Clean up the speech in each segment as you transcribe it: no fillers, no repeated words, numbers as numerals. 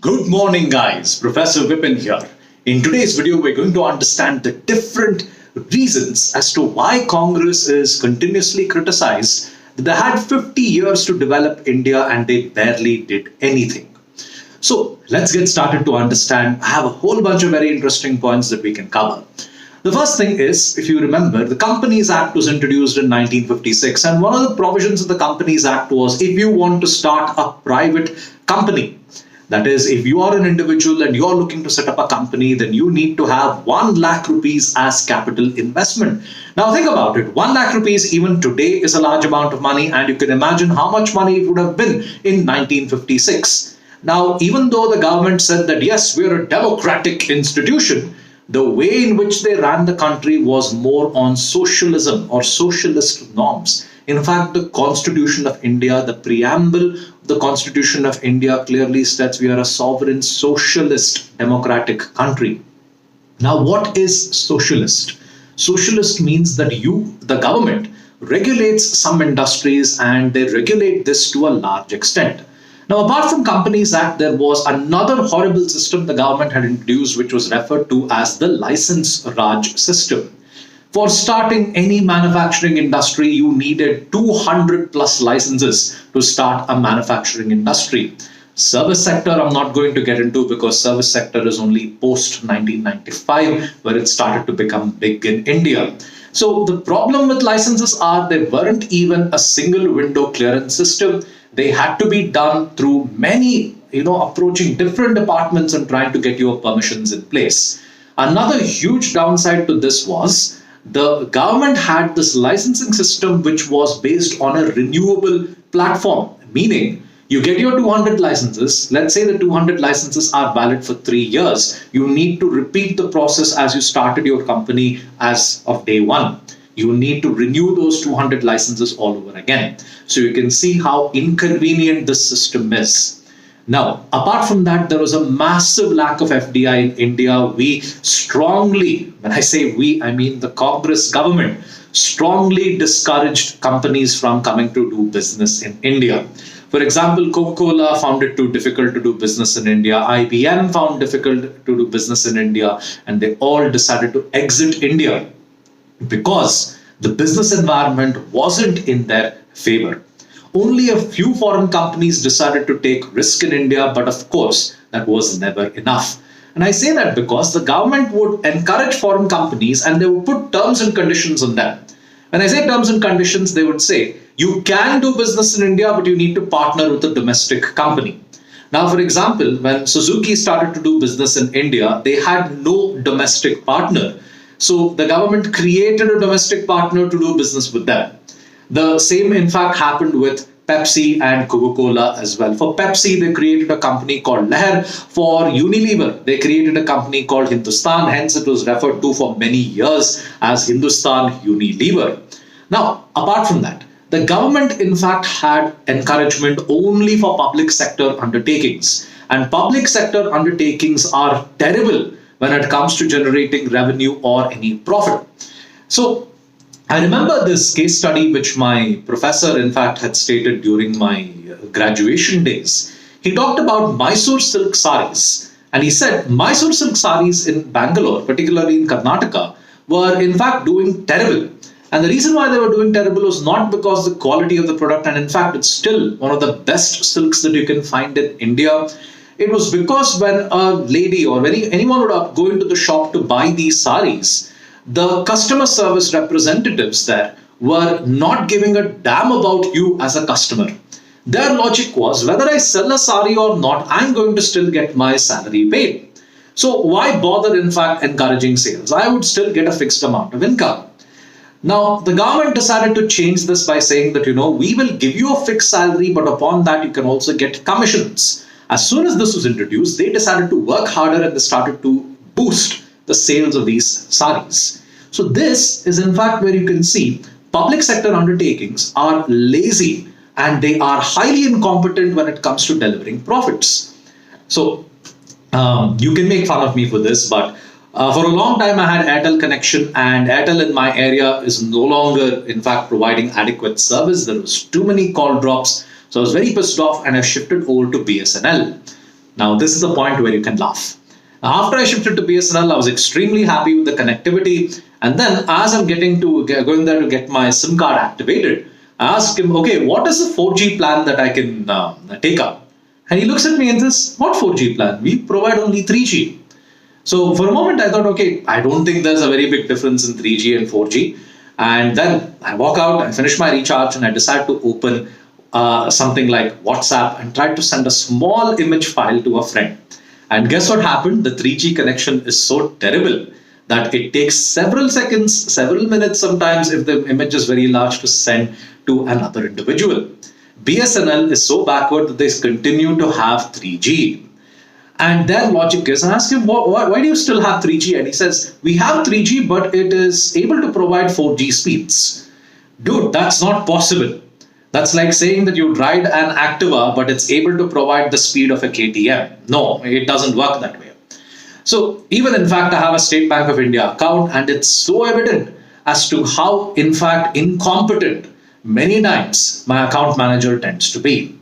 Good morning, guys. Professor Vipin here. In today's video, we're going to understand the different reasons as to why Congress is continuously criticized that they had 50 years to develop India and they barely did anything. So let's get started to understand. I have a whole bunch of very interesting points that we can cover. The first thing is, if you remember, the Companies Act was introduced in 1956, and one of the provisions of the Companies Act was if you want to start a private company, that is, if you are an individual and you're looking to set up a company, then you need to have 1 lakh rupees as capital investment. Now think about it. 1 lakh rupees even today is a large amount of money, and you can imagine how much money it would have been in 1956. Now, even though the government said that yes, we're a democratic institution, the way in which they ran the country was more on socialism or socialist norms. In fact, the Constitution of India, the preamble of the Constitution of India clearly states we are a sovereign socialist democratic country. Now, what is socialist? Socialist means that the government, regulates some industries and they regulate this to a large extent. Now, apart from Companies Act, there was another horrible system the government had introduced, which was referred to as the License Raj system. For starting any manufacturing industry, you needed 200 plus licenses to start a manufacturing industry. Service sector, I'm not going to get into because service sector is only post 1995, where it started to become big in India. So the problem with licenses are there weren't even a single window clearance system. They had to be done through many, approaching different departments and trying to get your permissions in place. Another huge downside to this was the government had this licensing system which was based on a renewable platform, meaning you get your 200 licenses. Let's say the 200 licenses are valid for 3 years. You need to repeat the process as you started your company as of day one. You need to renew those 200 licenses all over again. So you can see how inconvenient this system is. Now, apart from that, there was a massive lack of FDI in India. We strongly, when I say we, I mean the Congress government, strongly discouraged companies from coming to do business in India. For example, Coca-Cola found it too difficult to do business in India. IBM found difficult to do business in India, and they all decided to exit India because the business environment wasn't in their favor. Only a few foreign companies decided to take risk in India, but of course, that was never enough. And I say that because the government would encourage foreign companies and they would put terms and conditions on them. When I say terms and conditions, they would say, you can do business in India, but you need to partner with a domestic company. Now, for example, when Suzuki started to do business in India, they had no domestic partner. So the government created a domestic partner to do business with them. The same, in fact, happened with Pepsi and Coca-Cola as well. For Pepsi, they created a company called Leher. For Unilever, they created a company called Hindustan. Hence, it was referred to for many years as Hindustan Unilever. Now, apart from that, the government, in fact, had encouragement only for public sector undertakings. And public sector undertakings are terrible when it comes to generating revenue or any profit. So I remember this case study which my professor, in fact, had stated during my graduation days. He talked about Mysore silk saris, and he said Mysore silk saris in Bangalore, particularly in Karnataka, were in fact doing terrible. And the reason why they were doing terrible was not because the quality of the product, and in fact, it's still one of the best silks that you can find in India. It was because when a lady or anyone would go into the shop to buy these saris, the customer service representatives there were not giving a damn about you as a customer. Their logic was, whether I sell a sari or not, I'm going to still get my salary paid. So why bother, in fact, encouraging sales? I would still get a fixed amount of income. Now, the government decided to change this by saying that, we will give you a fixed salary, but upon that, you can also get commissions. As soon as this was introduced, they decided to work harder and they started to boost the sales of these saris. So this is in fact where you can see public sector undertakings are lazy and they are highly incompetent when it comes to delivering profits. So you can make fun of me for this, but for a long time I had Airtel connection, and Airtel in my area is no longer in fact providing adequate service. There was too many call drops. So I was very pissed off and I shifted over to BSNL. Now, this is the point where you can laugh. After I shifted to BSNL, I was extremely happy with the connectivity. And then, as I'm going there to get my SIM card activated, I asked him, okay, what is the 4G plan that I can take up? And he looks at me and says, what 4G plan? We provide only 3G. So for a moment, I thought, okay, I don't think there's a very big difference in 3G and 4G. And then I walk out, I finish my recharge, and I decide to open something like WhatsApp and try to send a small image file to a friend. And guess what happened? The 3G connection is so terrible that it takes several seconds, several minutes sometimes if the image is very large to send to another individual. BSNL is so backward that they continue to have 3G. And their logic is, I ask him, why do you still have 3G? And he says, we have 3G, but it is able to provide 4G speeds. Dude, that's not possible. That's like saying that you'd ride an Activa, but it's able to provide the speed of a KTM. No, it doesn't work that way. So even in fact, I have a State Bank of India account, and it's so evident as to how, in fact, incompetent many times my account manager tends to be.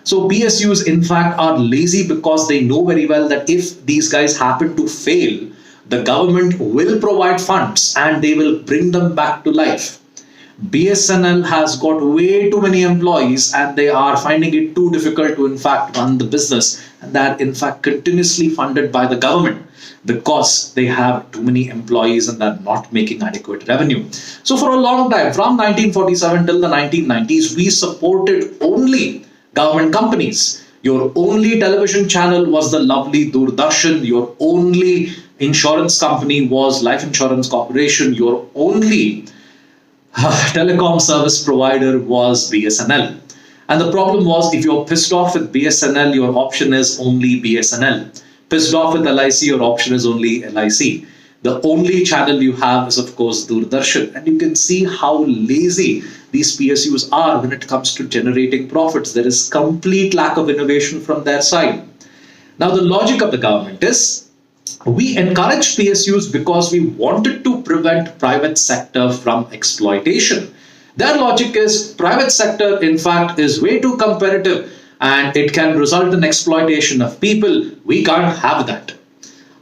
So PSUs, in fact, are lazy because they know very well that if these guys happen to fail, the government will provide funds and they will bring them back to life. BSNL has got way too many employees and they are finding it too difficult to, in fact, run the business. And they're, in fact, continuously funded by the government because they have too many employees and they're not making adequate revenue. So for a long time, from 1947 till the 1990s, we supported only government companies. Your only television channel was the lovely Doordarshan. Your only insurance company was Life Insurance Corporation. Your only telecom service provider was BSNL. And the problem was, if you're pissed off with BSNL, your option is only BSNL. Pissed off with LIC, your option is only LIC. The only channel you have is, of course, Doordarshan. And you can see how lazy these PSUs are when it comes to generating profits. There is complete lack of innovation from their side. Now, the logic of the government is, we encouraged PSUs because we wanted to prevent private sector from exploitation. Their logic is, private sector, in fact, is way too competitive and it can result in exploitation of people. We can't have that.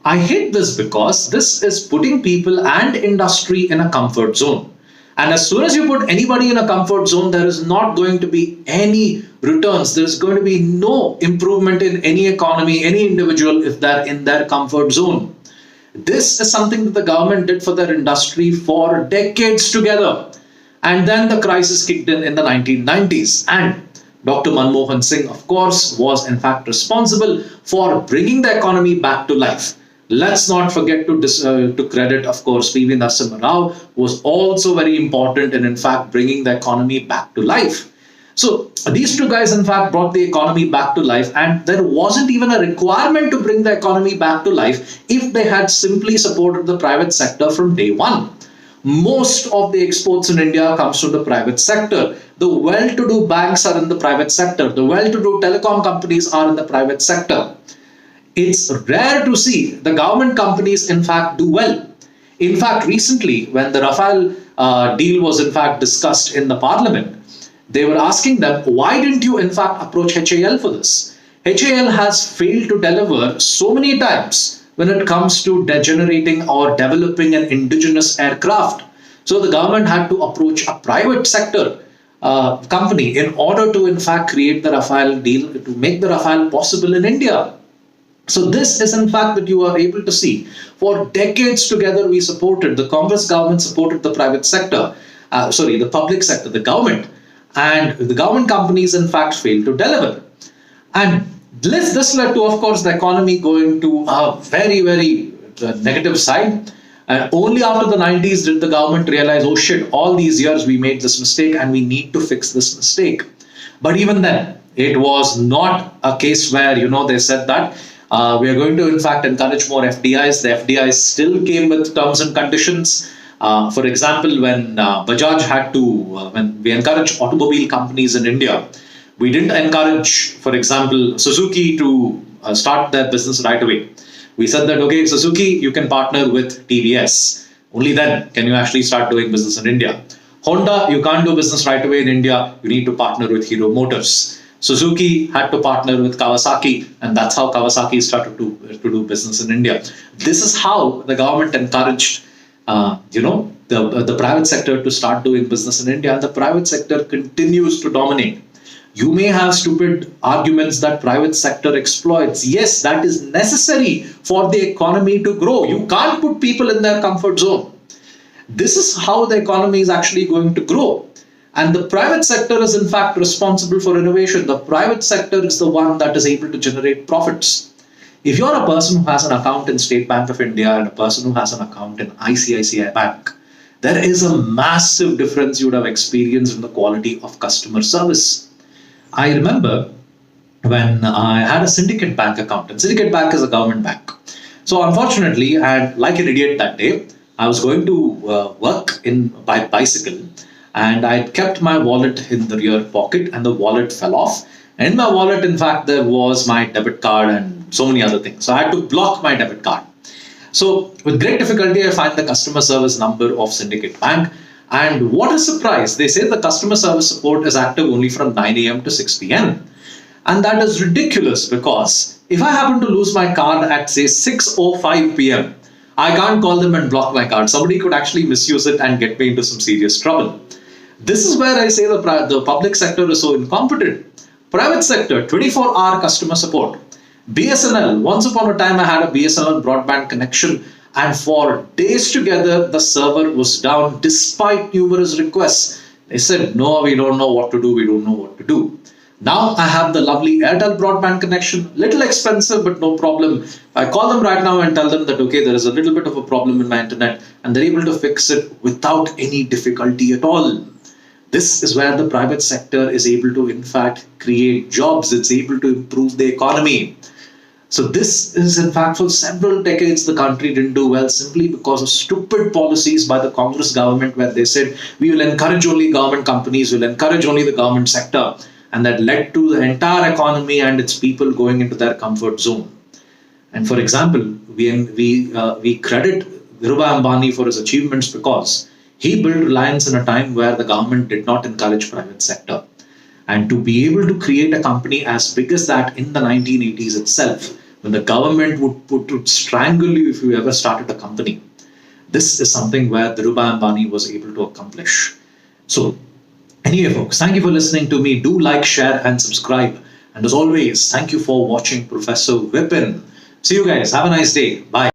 I hate this because this is putting people and industry in a comfort zone. And as soon as you put anybody in a comfort zone, there is not going to be any returns. There is going to be no improvement in any economy, any individual, if they're in their comfort zone. This is something that the government did for their industry for decades together. And then the crisis kicked in the 1990s. And Dr. Manmohan Singh, of course, was in fact responsible for bringing the economy back to life. Let's not forget to credit, of course, P.V. Narasimha Rao was also very important in fact, bringing the economy back to life. So these two guys, in fact, brought the economy back to life, and there wasn't even a requirement to bring the economy back to life if they had simply supported the private sector from day one. Most of the exports in India comes from the private sector. The well-to-do banks are in the private sector. The well-to-do telecom companies are in the private sector. It's rare to see the government companies, in fact, do well. In fact, recently, when the Rafale deal was, in fact, discussed in the parliament, they were asking them, why didn't you, in fact, approach HAL for this? HAL has failed to deliver so many times when it comes to generating or developing an indigenous aircraft. So the government had to approach a private sector company in order to, in fact, create the Rafale deal, to make the Rafale possible in India. So this is, in fact, that you are able to see. For decades together, we supported, the Congress government supported the private sector, the public sector, the government, and the government companies, in fact, failed to deliver. And this led to, of course, the economy going to a very, very negative side. And only after the 90s did the government realize, oh shit, all these years we made this mistake and we need to fix this mistake. But even then, it was not a case where, they said that we are going to, in fact, encourage more FDIs. The FDIs still came with terms and conditions. For example, when Bajaj had to, when we encouraged automobile companies in India, we didn't encourage, for example, Suzuki to start their business right away. We said that, okay, Suzuki, you can partner with TVS. Only then can you actually start doing business in India. Honda, you can't do business right away in India. You need to partner with Hero Motors. Suzuki had to partner with Kawasaki, and that's how Kawasaki started to do business in India. This is how the government encouraged, the private sector to start doing business in India, and the private sector continues to dominate. You may have stupid arguments that private sector exploits. Yes, that is necessary for the economy to grow. You can't put people in their comfort zone. This is how the economy is actually going to grow. And the private sector is in fact responsible for innovation. The private sector is the one that is able to generate profits. If you're a person who has an account in State Bank of India and a person who has an account in ICICI Bank, there is a massive difference you would have experienced in the quality of customer service. I remember when I had a Syndicate Bank account, and Syndicate Bank is a government bank. So unfortunately, and like an idiot that day, I was going to work by bicycle, and I kept my wallet in the rear pocket, and the wallet fell off. And in my wallet, in fact, there was my debit card and so many other things. So I had to block my debit card. So with great difficulty, I find the customer service number of Syndicate Bank. And what a surprise! They say the customer service support is active only from 9 a.m. to 6 p.m. And that is ridiculous, because if I happen to lose my card at say 6:05 p.m., I can't call them and block my card. Somebody could actually misuse it and get me into some serious trouble. This is where I say the public sector is so incompetent. Private sector, 24-hour customer support. BSNL, once upon a time I had a BSNL broadband connection, and for days together the server was down despite numerous requests. They said, no, we don't know what to do, we don't know what to do. Now I have the lovely Airtel broadband connection, little expensive but no problem. I call them right now and tell them that okay, there is a little bit of a problem in my internet, and they're able to fix it without any difficulty at all. This is where the private sector is able to in fact create jobs, it's able to improve the economy. So this is in fact for several decades the country didn't do well simply because of stupid policies by the Congress government, where they said we will encourage only government companies, we'll encourage only the government sector, and that led to the entire economy and its people going into their comfort zone. And for example, we credit Dhirubhai Ambani for his achievements because he built Reliance in a time where the government did not encourage private sector. And to be able to create a company as big as that in the 1980s itself, when the government would strangle you if you ever started a company, this is something where Dhirubhai Ambani was able to accomplish. So anyway, folks, thank you for listening to me. Do like, share, and subscribe. And as always, thank you for watching Professor Vipin. See you guys. Have a nice day. Bye.